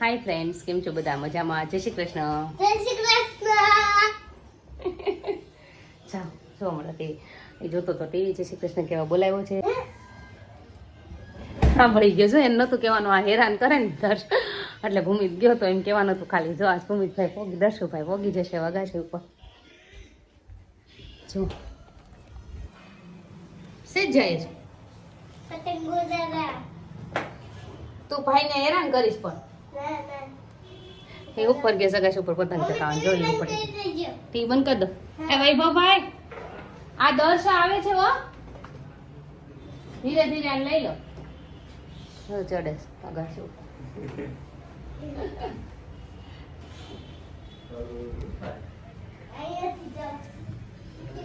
Hi friends, કેમ છો બધા? મજામાં? જય શ્રી કૃષ્ણ. જય શ્રી કૃષ્ણ. જાઓ જો હમણાં તે એ જોતો તો ટીવી જય શ્રી કૃષ્ણ કેવા બોલાવ્યો છે. સાંભળી ગયો છો, એને નહોતું કહેવાનું, આ હેરાન કરે ને દર્શ એટલે ભૂમિત ગયો તો એમ કહેવાનું હતું ખાલી. જો આજ ભૂમિતભાઈ પોગી, દર્શુભાઈ પોગી જશે વગાશે ઉપર. જો સેજ જાય છે. પતંગો ઉડાડવા. તું ભાઈને હેરાન કરીશ પણ ના ના. એ ઉપર ગયા સગાશ ઉપર પતંગ ચકાવવાનું જોઈ લેવું પડે. દેજો. ટી બંધ કરી દો. એ વૈભવભાઈ, આ દર્શ આવે છે હો, ધીરે ધીરે આને લઈ લો. જો ચડે સગાશ ઉપર. અહીંયાથી જાઓ.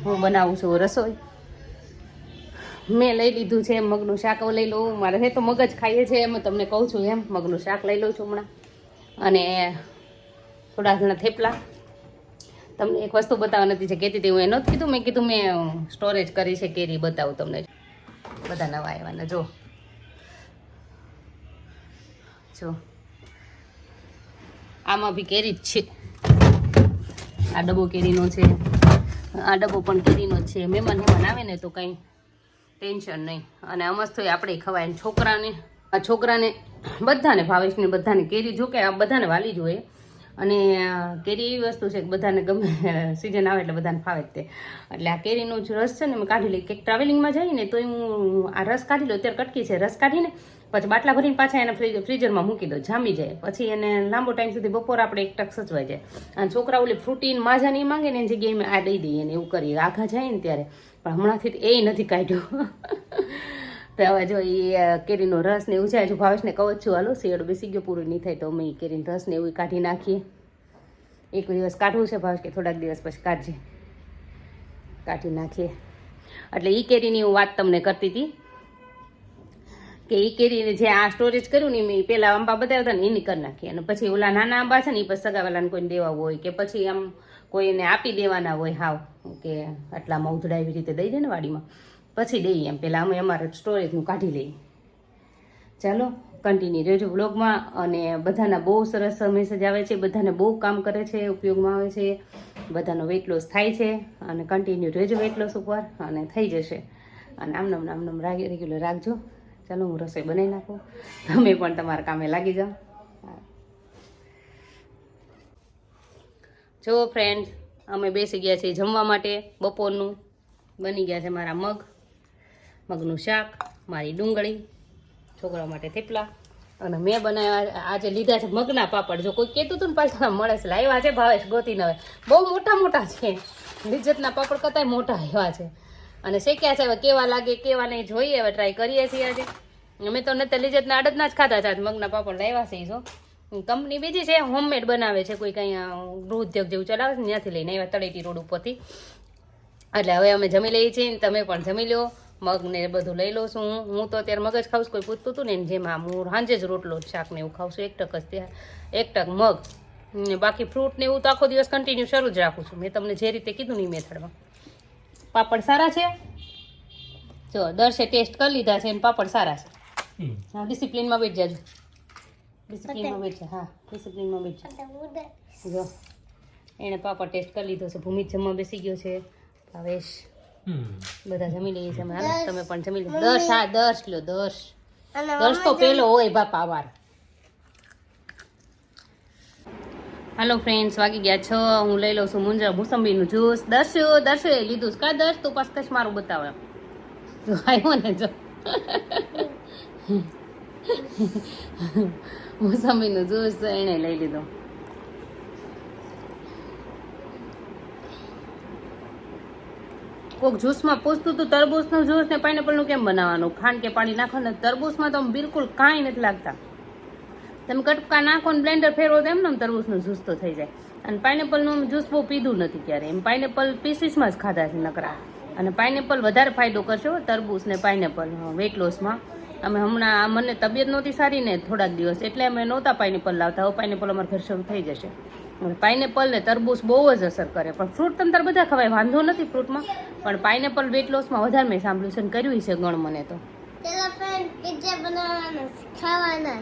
હું બનાવું છું રસોઈ. મેં લઈ લીધું છે મગનું શાક લઈ લઉં. મારે હે તો મગજ ખાઈએ છે એમ તમને કહું છું, એમ મગનું શાક લઈ લઉં છું હમણાં. અને થોડા ઘણા થેપલા. તમને એક વસ્તુ બતાવવા નથી છે કહેતી હતી હું, એ નહોતું કીધું, મેં કીધું મેં સ્ટોરેજ કરી છે કેરી, બતાવું તમને. બધા નવા આવ્યાના જો જો આમાં બી કેરી જ છે. આ ડબ્બો કેરીનો છે, આ ડબ્બો પણ કેરીનો જ છે. મહેમાન આવે ને તો કંઈ ટેન્શન નહીં. અને આ મસ્ત આપણે ખવાય. છોકરાને બધાને, ભાવેશને બધાને કેરી, જો કે આ બધાને વાલી જોઈએ. અને કેરી એવી વસ્તુ છે કે બધાને ગમે, સિઝન આવે એટલે બધાને ફાવે જ તે. એટલે આ કેરીનો જ રસ છે ને મેં કાઢી લઈ. કંઈક ટ્રાવેલિંગમાં જઈએ ને તો હું આ રસ કાઢી લઉં. અત્યારે કટકી છે, રસ કાઢીને પછી બાટલા ભરીને પાછા એને ફ્રીઝરમાં મૂકી દો, જામી જાય. પછી એને લાંબો ટાઈમ સુધી બપોર આપણે એક ટક સચવાઈ જાય. અને છોકરા ઓલી ફ્રૂટીન માજાની માંગે ને એની જગ્યાએ આ દઈ દઈએ ને એવું કરીએ આઘા જાય ને ત્યારે. પણ હમણાંથી એ નથી કાઢ્યો. તો હવે જો એ કેરીનો રસ ને એવું છે. હજુ ભાવેશને કહું જ છું હાલો શિયાળો બેસી ગયો, પૂરું નહીં થાય તો અમે એ કેરીનો રસ ને એવું કાઢી નાખીએ. એક દિવસ કાઢવું છે ભાવેશ કે થોડાક દિવસ પછી કાઢજે, કાઢી નાખીએ. એટલે એ કેરીની હું વાત તમને કરતી હતી કે એ કેરીને જે આ સ્ટોરેજ કર્યું ને મેં પહેલાં આંબા બતાવ્યા હતા ને એની કરી નાખી. અને પછી ઓલા નાના આંબા છે ને એ પછી સગાવાલાને કોઈને દેવા હોય કે પછી આમ કોઈને આપી દેવાના હોય, હાવ કે આટલામાં ઉધડા એવી રીતે દઈ દે ને વાડીમાં, પછી દઈએ એમ. પહેલાં અમે અમારે સ્ટોરેજનું કાઢી લઈએ. ચાલો કન્ટિન્યુ રહેજો વ્લોગમાં. અને બધાના બહુ સરસ મેસેજ આવે છે, બધાને બહુ કામ કરે છે, ઉપયોગમાં આવે છે, બધાનો વેઇટ લોસ થાય છે. અને કન્ટિન્યુ રહેજો વેઇટ લોસ ઉપર અને થઈ જશે. અને આમનામ રેગ્યુલર રાખજો. ચાલો હું રસોઈ બનાવી નાખું, તમે પણ તમારા કામે લાગી જાઓ. જો ફ્રેન્ડ, અમે બેસી ગયા છીએ જમવા માટે. બપોરનું બની ગયા છે મારા મગનું શાક, મારી ડુંગળી, છોકરા માટે થેપલા. અને મેં બનાવ્યા આજે લીધા છે મગના પાપડ. જો કોઈ કહેતું હતું ને પાછા મળે છે, લાવ્યા છે ભાવેશ ગોતીને. હવે બહુ મોટા છે, લિજ્જતના પાપડ કરતાંય મોટા આવ્યા છે. અને શેક્યા છે, હવે કેવા લાગે કેવા નહીં જોઈએ, હવે ટ્રાય કરીએ છીએ આજે. અમે તો નથી લિજ્જતના અડદના જ ખાધા છે, મગના પાપડ લાવ્યા છે. જો કંપની બીજી છે, હોમમેડ બનાવે છે, કોઈ કંઈ ગૃહ ઉદ્યોગ જેવું ચલાવે છે, ત્યાંથી લઈને આવ્યા તળેટી રોડ ઉપરથી. એટલે હવે અમે જમી લઈએ છીએ, તમે પણ જમી લો. મગ ને બધું લઈ લઉં છું હું તો અત્યારે મગજ ખાઉં છું. કોઈ પૂછતું હતું ને જેમાં હું સાંજે જ રોટલો શાક ને એવું ખાઉં છું, 1 ટક જ ત્યાં 1 ટક મગ ને બાકી ફ્રૂટ ને એવું તો આખો દિવસ કન્ટિન્યુ શરૂ જ રાખું છું. મેં તમને જે રીતે કીધું ને એ મેથડમાં. પાપડ સારા છે, જો દર્શે ટેસ્ટ કરી લીધા છે, અને પાપડ સારા છે. હા, ડિસિપ્લિનમાં બેઠ જાજો, ડિસિપ્લિનમાં બેઠ જા. હા, ડિસિપ્લિનમાં બેઠ જા. જો એણે પાપડ ટેસ્ટ કરી લીધો છે. ભૂમિ જમવા બેસી ગયો છે, ભાવેશ બધા જમી લઈએ છીએ. તમે પણ જમી લો. દર્શ, હા દર્શ લો, દર્શ તો પેલો હોય બાપા વાર. હાલો ફ્રેન્ડ્સ, વાગી ગયા 6. હું લઈ લઉં છું મોસંબીનું જ્યુસ. દર્શે લીધું કા દર્શ? તું પાસ કશ મારું બતાવે. જો આવ્યો ને, જો મોસંબીનું જ્યુસ એને લઈ લીધો. કોઈક જ્યુસમાં પૂછતું હતું તરબૂચનું જ્યુસ ને પાઇનેપલનું કેમ બનાવવાનું, ખાંડ કે પાણી નાખો ને. તરબૂચમાં તો બિલકુલ કાંઈ નથી લાગતા. તમે કટકા નાખો ને બ્લેન્ડર ફેરવો તો એમને તરબૂચનું જ્યુસ તો થઈ જાય. અને પાઇનેપલનું જ્યુસ બહુ પીધું નથી ક્યારે. એમ પાઇનેપલ પીસીસમાં જ ખાધા છે નકરા. અને પાઇનેપલ વધારે ફાયદો કરશે તરબૂચ ને પાઇનેપલ વેઇટ લોસમાં. અમે હમણાં મને તબિયત નહોતી સારી ને થોડાક દિવસ, એટલે અમે નહોતા પાઇનેપલ લાવતા. હવે પાઇનેપલ અમારે ઘર શરૂ થઈ જશે. પાઇનેપલ ને તરબૂચ બહુ જ અસર કરે. પણ ફ્રૂટ તમ તાર બધા ખવાય, વાંધો નથી ફ્રૂટમાં. પણ પાઇનેપલ વેઇટ લોસમાં વધારે મેં સાંભળ્યું છે, કર્યું છે ગણ મને તો. ચલો ફ્રેન્ડ, પિઝા બનાવવાના ખાવાના.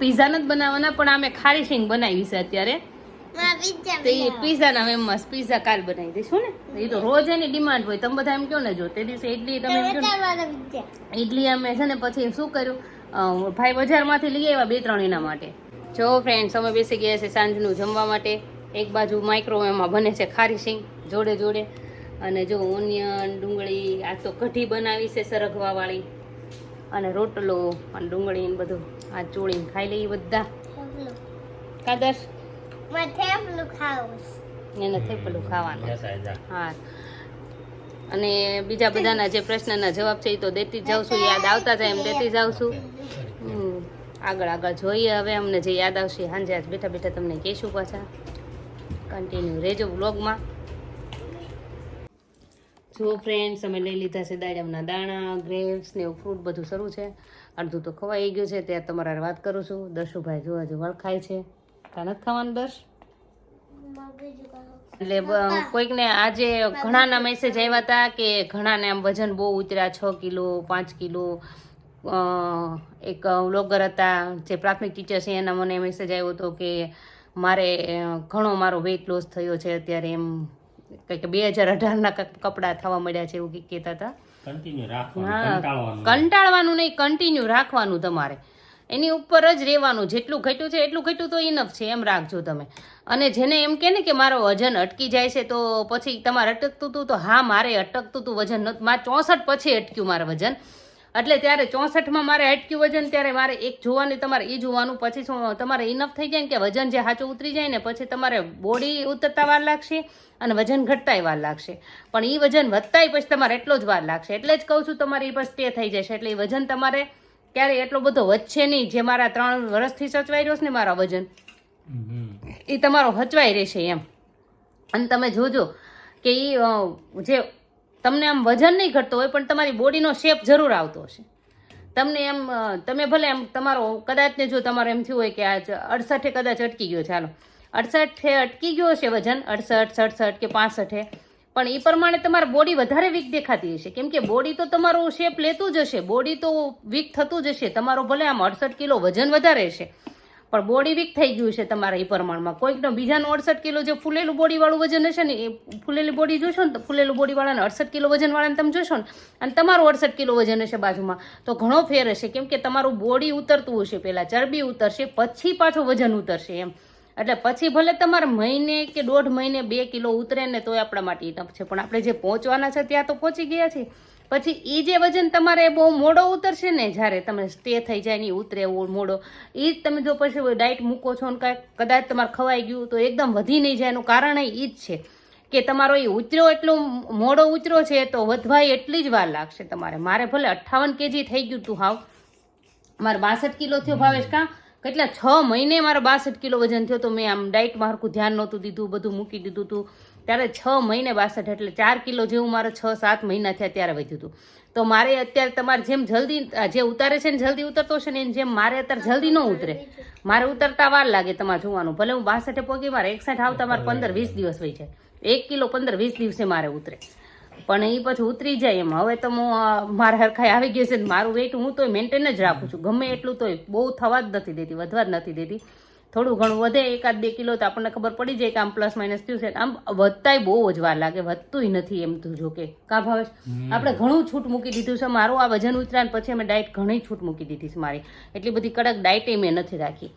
પીઝા નથી બનાવવાના પણ અમે ખારી શીંગ બનાવી છે અત્યારે. તો એ પીઝાના ફેમસ પીઝા કાલ બનાવી દઈશું ને. એ તો રોજ એની ડિમાન્ડ હોય. તમે બધા એમ કહો ને, જો તે દિવસે ઇડલી તમે એમ કહો ને, ઇડલી અમે છે ને પછી શું કર્યું, ભાઈ બજારમાંથી લઈ આવ્યા 2-3 એના માટે. જો ફ્રેન્ડ્સ, અમે બેસી ગયા છે સાંજનું જમવા માટે. એક બાજુ માઇક્રોવેવમાં બને છે ખારી શીંગ જોડે જોડે, અને જો ઓનિયન, ડુંગળી, આ તો કઢી બનાવી છે સરગવા વાળી, અને રોટલો અને ડુંગળી ને બધું આ ચોળીને ખાઈ લઈએ બધા. કાદર એને થેપલું ખાવાનું. હા, અને બીજા બધાના જે પ્રશ્નના જવાબ છે એ તો દેતી જ જાઉં છું, યાદ આવતા જાય એમ દેતી જાઉં છું. આગળ આગળ જોઈએ હવે, અમને જે યાદ આવશે સાંજે આજ બેઠા બેઠા તમને કહીશું. પાછા કન્ટિન્યુ રહેજો વ્લોગમાં. જો ફ્રેન્ડ્સ, અમે લઈ લીધા છે દાડમના દાણા, ગ્રેપ્સ ને એવું ફ્રૂટ બધું શરૂ છે. અડધું તો ખવાઈ ગયું છે, ત્યાં તમારા વાત કરું છું. દર્શુભાઈ જો હજુ વળખાય છે. તા નથી ખાવાનું દર્શ? એટલે કોઈકને આજે ઘણાના મેસેજ આવ્યા હતા કે ઘણાને આમ વજન બહુ ઉતર્યા, 6 કિલો 5 કિલો. એક વ્લોગર હતા જે પ્રાથમિક ટીચર છે, એના મને મેસેજ આવ્યો હતો કે મારે ઘણો મારો વેઇટ લોસ થયો છે અત્યારે, એમ કંઈક 2018ના કપડાં થવા મળ્યા છે એવું કંઈક કહેતા હતા. કંટાળવાનું નહીં, કન્ટિન્યુ રાખવાનું તમારે. એની ઉપર જ રહેવાનું. જેટલું ઘટ્યું છે એટલું ઘટ્યું તો ઇનફ છે એમ રાખજો તમે. અને જેને એમ કે ને કે મારો વજન અટકી જાય છે, તો પછી તમારે અટકતું હતું, તો હા મારે અટકતું હતું વજન. મારે 64 પછી અટક્યું મારે વજન. એટલે ત્યારે 64માં મારે અટક્યું વજન, ત્યારે મારે એક જોવાની, તમારે એ જોવાનું. પછી શું તમારે ઇનફ થઈ જાય ને કે વજન જે સાચું ઉતરી જાય ને, પછી તમારે બોડી ઉતરતા વાર લાગશે અને વજન ઘટતાય વાર લાગશે. પણ એ વજન વધતાય પછી તમારે એટલો જ વાર લાગશે. એટલે જ કહું છું તમારે એ બસ સ્ટે થઈ જશે. એટલે એ વજન તમારે ક્યારે એટલો બધો વધશે નહીં. જે મારા 3 વર્ષથી સચવાઈ રહ્યો છે ને મારા વજન, એ તમારો હચવાઈ રહેશે એમ. અને તમે જોજો કે એ જે તમને આમ વજન નહીં ઘટતો હોય પણ તમારી બોડીનો શેપ જરૂર આવતો હશે. તમને એમ તમે ભલે એમ તમારો કદાચ ને જો તમારે એમ થયું હોય કે આ 68 કદાચ અટકી ગયો, ચાલો 68 અટકી ગયો હશે વજન, 68, 67 કે 65, પણ એ પ્રમાણે તમારી બોડી વધારે વીક દેખાતી હશે. કેમ કે બોડી તો તમારું શેપ લેતું જ હશે, બોડી તો વીક થતું જ હશે. તમારો ભલે આમ 68 કિલો વજન વધારે હશે પણ બોડી વીક થઈ ગયું છે તમારા એ પ્રમાણમાં. કોઈકનો બીજાનું 68 કિલો જે ફૂલેલું બોડીવાળું વજન હશે ને, એ ફૂલેલી બોડી જોશો ને, તો ફૂલેલું બોડીવાળાને 68 કિલો વજનવાળાને તમે જોશો ને, અને તમારું 68 કિલો વજન હશે બાજુમાં, તો ઘણો ફેર હશે. કેમ કે તમારું બોડી ઉતરતું હશે, પહેલાં ચરબી ઉતરશે, પછી પાછું વજન ઉતરશે એમ. એટલે પછી ભલે તમારે મહિને કે 1.5 મહિને 2 કિલો ઉતરે ને તોય આપણા માટે ઇનફ છે. પણ આપણે જે પહોંચવાના છે ત્યાં તો પહોંચી ગયા છીએ. પછી એ જે વજન તમારે બહુ મોડો ઉતરશે ને, જ્યારે તમે સ્ટે થઈ જાય ને ઉતરે મોડો, એ જ તમે જો પછી ડાયટ મૂકો છો ને કાંઈક કદાચ તમારે ખવાઈ ગયું તો એકદમ વધી નહીં જાય. એનું કારણ એ જ છે કે તમારો એ ઉતર્યો એટલો મોડો ઉતર્યો છે તો વધવાય એટલી જ વાર લાગશે તમારે. મારે ભલે 58 kg થઈ ગયું હતું હાવ, મારે 62 કિલો થયો ભાવેશ, કાં કેટલા 6 મહિને મારે 62 કિલો વજન થયો. તો મેં આમ ડાયટમાં હરખું ધ્યાન નહોતું દીધું, બધું મૂકી દીધું હતું. ત્યારે 6 મહિને 62, એટલે 4 કિલો જેવું મારે 6-7 મહિના થયા ત્યારે વધ્યું હતું. તો મારે અત્યારે તમારે જેમ જલ્દી જે ઉતારે છે ને જલ્દી ઉતરતો હશે ને, જેમ મારે અત્યારે જલ્દી ન ઉતરે, મારે ઉતરતા વાર લાગે. તમારે જોવાનું, ભલે હું 62 પહોંચી, મારે 61 આવતા મારે 15-20 દિવસ વહી જાય. 1 કિલો 15-20 દિવસે મારે ઉતરે, પણ એ પછી ઉતરી જાય એમ. હવે તો હું મારા હરખાઈ આવી ગઈ છે, મારું વેઇટ હું તો મેન્ટેન જ રાખું છું ગમે એટલું. તો બહુ થવા જ નથી દેતી, વધવા જ નથી દેતી. થોડું ઘણું વધે 1-2 કિલો તો આપણને ખબર પડી જાય કે આમ પ્લસ માઇનસ થયું છે. આમ વધતાય બહુ જ વાર લાગે, વધતું નથી એમ. તો જો કે કાં ભાવેશ, આપણે ઘણું છૂટ મૂકી દીધું છે. મારું આ વજન ઉતર્યા ને પછી અમે ડાયટ ઘણી છૂટ મૂકી દીધી છે મારી. એટલી બધી કડક ડાયટે મેં નથી રાખી,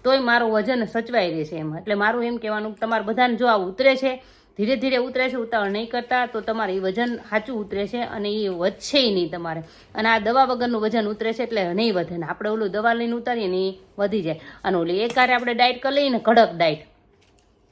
તોય મારું વજન સચવાઈ રહે છે એમ. એટલે મારું એમ કહેવાનું, તમારે બધાને જો આ ઉતરે છે, ધીરે ધીરે ઉતરે છે, ઉતાવળ નહીં કરતા, તો તમારે એ વજન સાચું ઉતરે છે અને એ વધશે નહીં તમારે. અને આ દવા વગરનું વજન ઉતરે છે એટલે નહીં વધે ને. આપણે ઓલું દવા લઈને ઉતારીએ ને એ વધી જાય. અને ઓલી એકારે આપણે ડાયટ કરી લઈએ ને, કડક ડાયટ,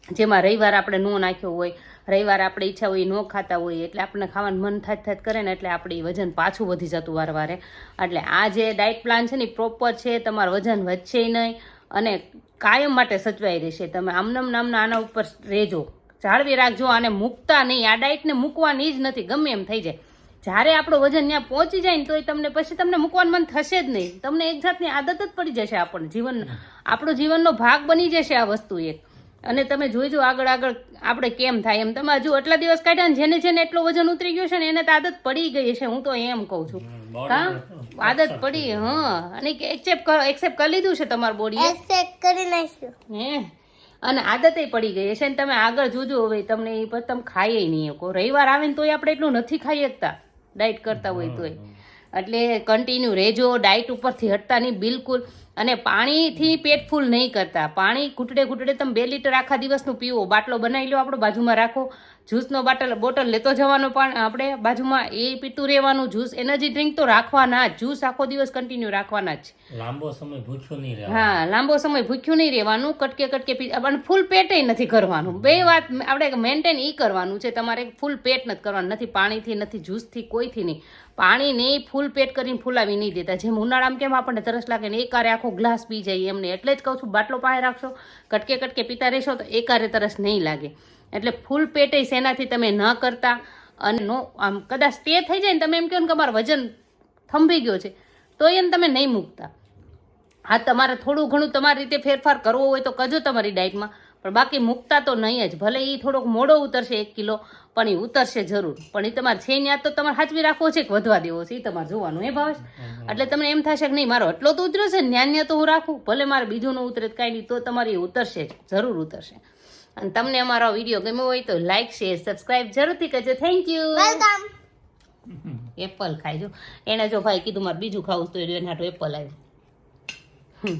જેમાં રવિવાર આપણે ન નાખ્યો હોય, રવિવાર આપણે ઈચ્છા હોય ન ખાતા હોય, એટલે આપણને ખાવાનું મન થાત કરે ને, એટલે આપણે વજન પાછું વધી જતું વારવારે. એટલે આ જે ડાયટ પ્લાન છે ને પ્રોપર છે, તમારું વજન વધશે નહીં અને કાયમ માટે સચવાઈ રહેશે. તમે આમનામ નામના આના ઉપર રહેજો, જાળવી રાખજો. આને મૂકતા નહીં, આ ડાયટને મૂકવાની જ નથી, ગમે એમ થઈ જાય. જ્યારે આપણું વજન ત્યાં પહોંચી જાય ને તોય તમને પછી તમને મૂકવાનું મન થશે જ નહીં. તમને એક જાતની આદત જ પડી જશે. આપણો જીવનનો ભાગ બની જશે આ વસ્તુ એક. અને તમે જોઈજો આગળ આપણે કેમ થાય એમ. તમે હજુ આટલા દિવસ કાઢ્યા ને, જેને એટલો વજન ઉતરી ગયો છે ને એને તો આદત પડી ગઈ છે, હું તો એમ કહું છું. કા આદત પડી હા અને એક્સેપ્ટ કરી લીધું છે તમારું બોડી એસેટ કરી નાખ્યું હે અને આદતે પડી ગઈ છે ને તમે આગળ જોજો હવે તમને એ પછી તમે ખાઈએ નહીં શકો રવિવાર આવે ને તોય આપણે એટલું નથી ખાઈ શકતા ડાયટ કરતા હોય તોય એટલે કન્ટિન્યુ રહેજો ડાયટ ઉપરથી હટતા નહીં બિલકુલ અને પાણીથી પેટ ફૂલ નહીં કરતા પાણી ઘૂંટડે તમે 2 લીટર આખા દિવસનું પીવો બાટલો બનાવી લો આપણો બાજુમાં રાખો જ્યુસનો બોટલ લેતો જવાનો પણ આપણે બાજુમાં એ પીતું રહેવાનું જ્યુસ એનર્જી ડ્રિંક તો રાખવાના જ જ્યુસ આખો દિવસ કન્ટિન્યુ રાખવાના જ લાંબો સમય ભૂખ્યું નહીં રહેવાનું. હા લાંબો સમય ભૂખ્યું નહીં રહેવાનું કટકે પી અને ફૂલ પેટે નથી કરવાનું બે વાત આપણે મેન્ટેન ઈ કરવાનું છે તમારે ફૂલ પેટ નથી કરવાનું નથી પાણીથી નથી જ્યુસથી કોઈથી નહીં પાણી નહીં ફૂલ પેટ કરીને ફૂલાવી નહીં દેતા જેમ ઉનાળામાં કેમ આપણને તરસ લાગે ને એકારે આખો ગ્લાસ પી જાય એમને એટલે જ કહું છું બાટલો પાસે રાખશો કટકે પીતા રહેશો તો એકારે તરસ નહીં લાગે એટલે ફૂલ પેટે શેનાથી તમે ન કરતા અને નો આમ કદાચ તે થઈ જાય ને તમે એમ કહો ને કે અમારું વજન થંભી ગયો છે તો એને તમે નહીં મૂકતા હા તમારે થોડું ઘણું તમારી રીતે ફેરફાર કરવો હોય તો કરજો તમારી ડાયટમાં પણ બાકી મૂકતા તો નહીં જ ભલે એ થોડોક મોડો ઉતરશે 1 કિલો પણ એ ઉતરશે જરૂર પણ એ તમારે છે ત્યાં તો તમારે હાચવી રાખવો છે કે વધવા દેવો છે એ તમારે જોવાનું હે ભાવેશ એટલે તમને એમ થશે કે નહીં મારો એટલો તો ઉતર્યો છે ને ત્યાં તો હું રાખું ભલે મારે બીજું ન ઉતરે કાંઈ નહીં તો તમારી એ ઉતરશે જ જરૂર ઉતરશે અને તમને અમારો વિડીયો ગમ્યો હોય તો લાઇક શેર સબસ્ક્રાઇબ જરૂરથી કરજો થેન્ક યુ વેલકમ એપલ ખાઈજો એને જો ભાઈ કીધું મારે બીજું ખાવું તો એને હાટું એપલ આવ્યું